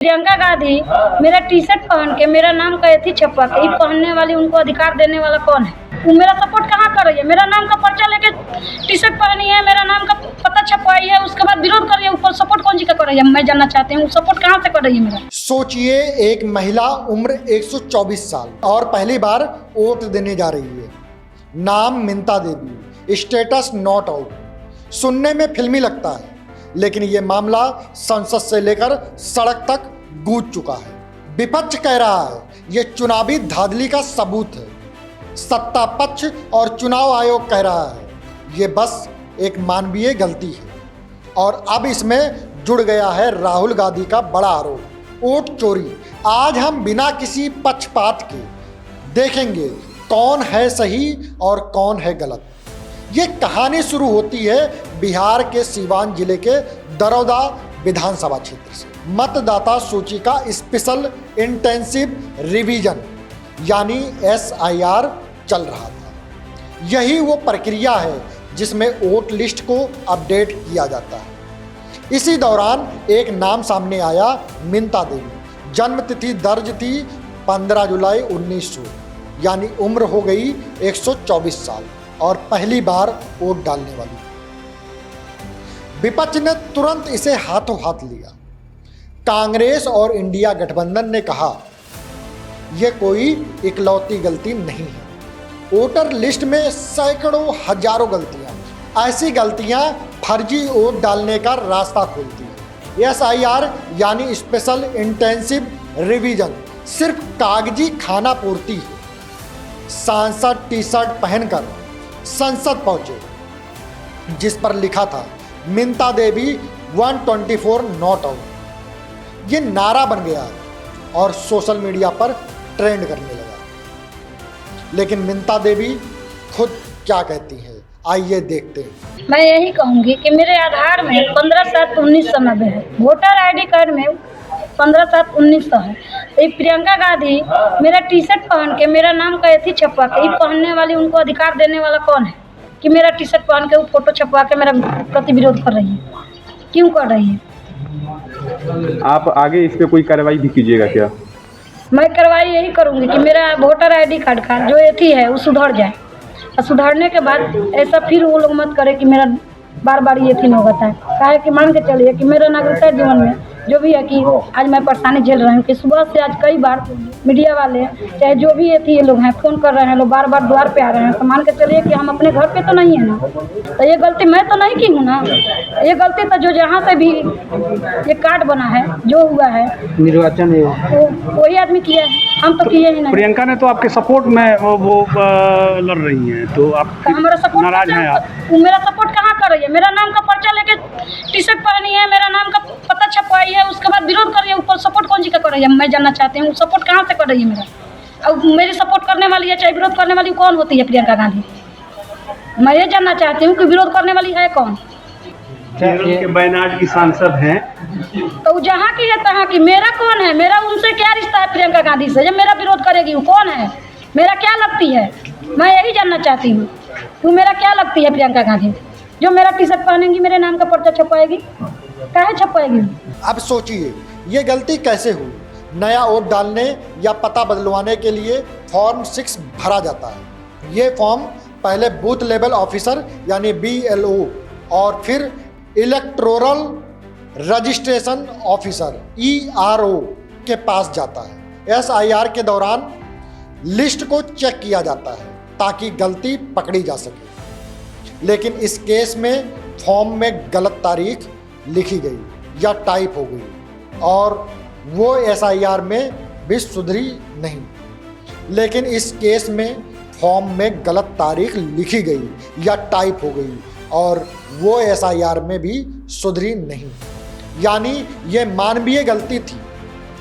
प्रियंका गांधी मेरा T shirt पहन के मेरा नाम का एथी छपवा के पहनने वाली उनको अधिकार देने वाला कौन है? वो मेरा सपोर्ट कहाँ कर रही है? मेरा नाम का पर्चा लेके टी शर्ट पहनी है, मेरा नाम का पता छपवाई है, उसके बाद विरोध कर रही है। ऊपर सपोर्ट कौन जी का कर रही है? मैं जानना चाहती हूँ सपोर्ट कहाँ से कर रही है मेरा। सोचिए, एक महिला उम्र 124 साल और पहली बार वोट देने जा रही है। नाम मिंता देवी, स्टेटस नॉट आउट। सुनने में फिल्मी लगता है, लेकिन ये मामला संसद से लेकर सड़क तक गूंज चुका है। विपक्ष कह रहा है ये चुनावी धांधली का सबूत है। सत्ता पक्ष और चुनाव आयोग कह रहा है ये बस एक मानवीय गलती है। और अब इसमें जुड़ गया है राहुल गांधी का बड़ा आरोप, वोट चोरी। आज हम बिना किसी पक्षपात के देखेंगे कौन है सही और कौन है गलत। ये कहानी शुरू होती है बिहार के सीवान जिले के दरौदा विधानसभा क्षेत्र से। मतदाता सूची का स्पेशल इंटेंसिव रिवीजन यानी SIR चल रहा था। यही वो प्रक्रिया है जिसमें वोट लिस्ट को अपडेट किया जाता है। इसी दौरान एक नाम सामने आया, मिंता देवी। जन्म तिथि दर्ज थी 15 जुलाई 1900, यानी उम्र हो गई 124 साल और पहली बार वोट डालने वाली। विपक्ष ने तुरंत इसे हाथों हाथ लिया। कांग्रेस और इंडिया गठबंधन ने कहा यह कोई इकलौती गलती नहीं है। वोटर लिस्ट में सैकड़ों हजारों गलतियां, ऐसी गलतियां फर्जी वोट डालने का रास्ता खोलती है। SIR यानी स्पेशल इंटेंसिव रिवीजन सिर्फ कागजी खाना पूर्ति है। सांसद टी शर्ट पहनकर संसद पहुंचे जिस पर लिखा था मिंता देवी 124 नॉट आउट। ये नारा बन गया और सोशल मीडिया पर ट्रेंड करने लगा। लेकिन मिंता देवी खुद क्या कहती हैं, आइए देखते हैं। मैं यही कहूँगी कि मेरे आधार में 15/7/1990 है, वोटर ID कार्ड में 15/7/1900 है। एक प्रियंका गांधी मेरा टी शर्ट पहन के मेरा नाम का एथी छपवा के पहनने वाली उनको अधिकार देने वाला कौन है कि मेरा टी शर्ट पहन के वो फोटो छपवा के मेरा प्रति विरोध कर रही है? क्यों कर रही है? आप आगे इस पे कोई कार्रवाई भी कीजिएगा क्या? मैं कार्रवाई यही करूँगी कि मेरा वोटर ID कार्ड का जो एथी है वो सुधर जाए, और सुधरने के बाद ऐसा फिर वो लोग मत करे कि मेरा बार बार ये थी न होता है। काहे कि मान के चलिए कि मेरा नागरिकता जीवन में जो भी है कि आज मैं परेशानी झेल रही हूँ कि सुबह से आज कई बार मीडिया वाले चाहे जो भी ये लोग हैं फ़ोन कर रहे हैं, लोग बार बार द्वार पे आ रहे हैं। तो मान के चलिए कि हम अपने घर पे तो नहीं है ना, तो ये गलती मैं तो नहीं की हूँ ना। ये गलती तो जो जहाँ से भी ये कार्ड बना है जो हुआ है निर्वाचन तो वही आदमी किया है, हम तो किए ही नहीं। प्रियंका ने तो आपके सपोर्ट में वो लड़ रही हैं, तो आप हमारा सपोर्ट नाराज हैं आप? मेरा सपोर्ट कहाँ कर रही है? मेरा नाम का पर्चा लेके टी शर्ट पहनी है, मेरा नाम का पता छपवाई है, उसके बाद विरोध कर रही है। ऊपर सपोर्ट कौन जी का कर रही है? मैं जानना चाहती हूँ सपोर्ट कहाँ से कर रही है मेरा। अब मेरी सपोर्ट करने वाली है चाहे विरोध करने वाली कौन होती है प्रियंका गांधी? मैं ये जानना चाहती हूँ कि विरोध करने वाली है कौन? केरल के वायनाड की सांसद हैं। तो जहाँ की है तहाँ की, मेरा कौन है? मेरा उनसे क्या रिश्ता है प्रियंका गांधी से जब मेरा विरोध करेगी? वो कौन है? मेरा क्या लगती है? मैं यही जानना चाहती हूँ तू मेरा क्या लगती है प्रियंका गांधी जो मेरा टी शर्ट पहनेगी, मेरे नाम का पर्चा छपवाएगी? काहे छपवाएगी? अब सोचिए ये गलती कैसे हुई। नया वोट डालने या पता बदलवाने के लिए फॉर्म 6 भरा जाता है। ये फॉर्म पहले बूथ लेवल ऑफिसर यानी BLO और फिर इलेक्टोरल रजिस्ट्रेशन ऑफिसर ERO के पास जाता है। SIR के दौरान लिस्ट को चेक किया जाता है ताकि गलती पकड़ी जा सके। लेकिन इस केस में फॉर्म में गलत तारीख लिखी गई या टाइप हो गई और वो SIR में भी सुधरी नहीं। लेकिन इस केस में फॉर्म में गलत तारीख लिखी गई या टाइप हो गई और वो SIR में भी सुधरी नहीं। यानी ये मानवीय गलती थी,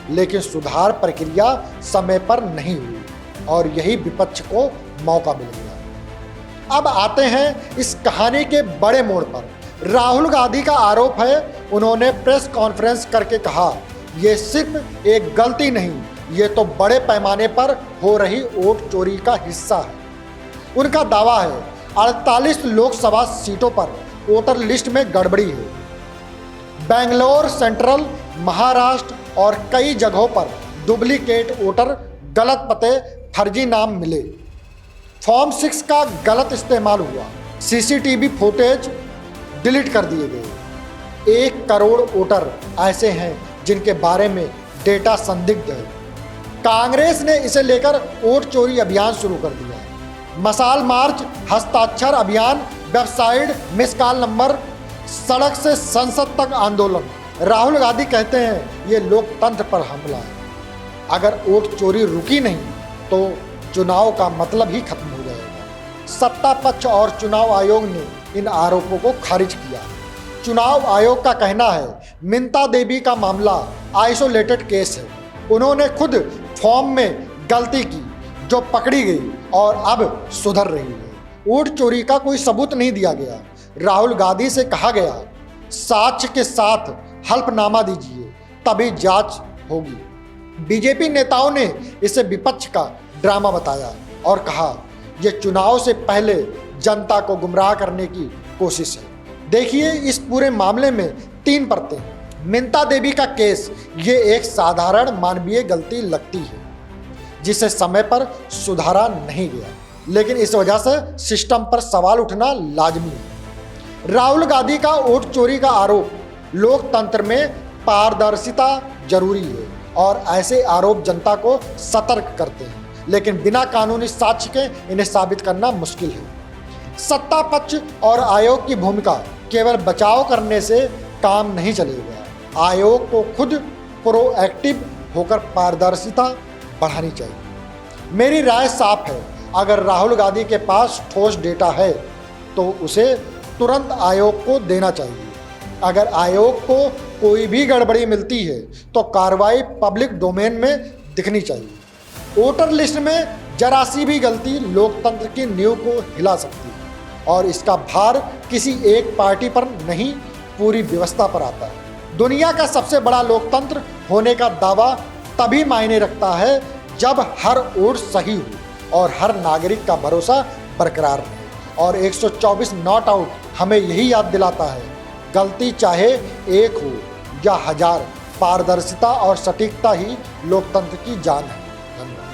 लेकिन सुधार प्रक्रिया समय पर नहीं हुई और यही विपक्ष को मौका मिल गया। अब आते हैं इस कहानी के बड़े मोड़ पर। राहुल गांधी का आरोप है उन्होंने प्रेस कॉन्फ्रेंस करके कहा ये सिर्फ एक गलती नहीं, ये तो बड़े पैमाने पर हो रही वोट चोरी का हिस्सा है। उनका दावा है 48 लोकसभा सीटों पर वोटर लिस्ट में गड़बड़ी है। बेंगलोर सेंट्रल, महाराष्ट्र और कई जगहों पर डुप्लीकेट वोटर, गलत पते, फर्जी नाम मिले। फॉर्म 6 का गलत इस्तेमाल हुआ, सीसीटीवी फुटेज डिलीट कर दिए गए। 1 करोड़ वोटर ऐसे हैं जिनके बारे में डेटा संदिग्ध है। कांग्रेस ने इसे लेकर वोट चोरी अभियान शुरू कर दिया है। मशाल मार्च, हस्ताक्षर अभियान, वेबसाइट, मिस कॉल नंबर, सड़क से संसद तक आंदोलन। राहुल गांधी कहते हैं ये लोकतंत्र पर हमला है। अगर वोट चोरी रुकी नहीं तो चुनाव का मतलब ही खत्म हो जाएगा। सत्ता पक्ष और चुनाव आयोग ने इन आरोपों को खारिज किया। चुनाव आयोग का कहना है मिंता देवी का मामला आइसोलेटेड केस है। उन्होंने खुद फॉर्म में गलती की जो पकड़ी गई और अब सुधर रही है। वोट चोरी का कोई सबूत नहीं दिया गया। राहुल गांधी से कहा गया साक्ष्य के साथ हल्फनामा दीजिए तभी जांच होगी। बीजेपी नेताओं ने इसे विपक्ष का ड्रामा बताया और कहा यह चुनाव से पहले जनता को गुमराह करने की कोशिश है। देखिए इस पूरे मामले में 3 परतें। मिंता देवी का केस ये एक साधारण मानवीय गलती लगती है जिसे समय पर सुधारा नहीं गया, लेकिन इस वजह से सिस्टम पर सवाल उठना लाजमी है। राहुल गांधी का वोट चोरी का आरोप, लोकतंत्र में पारदर्शिता जरूरी है और ऐसे आरोप जनता को सतर्क करते हैं, लेकिन बिना कानूनी साक्ष्य के इन्हें साबित करना मुश्किल है। सत्ता पक्ष और आयोग की भूमिका केवल बचाव करने से काम नहीं चलेगा। आयोग को खुद प्रोएक्टिव होकर पारदर्शिता बढ़ानी चाहिए। मेरी राय साफ है, अगर राहुल गांधी के पास ठोस डेटा है तो उसे तुरंत आयोग को देना चाहिए। अगर आयोग को कोई भी गड़बड़ी मिलती है तो कार्रवाई पब्लिक डोमेन में दिखनी चाहिए। वोटर लिस्ट में जरा सी भी गलती लोकतंत्र की नींव को हिला सकती है और इसका भार किसी एक पार्टी पर नहीं, पूरी व्यवस्था पर आता है। दुनिया का सबसे बड़ा लोकतंत्र होने का दावा तभी मायने रखता है जब हर वोट सही हो और हर नागरिक का भरोसा बरकरार रहे। और 124 नॉट आउट हमें यही याद दिलाता है, गलती चाहे एक हो या 1000, पारदर्शिता और सटीकता ही लोकतंत्र की जान है। धन्यवाद।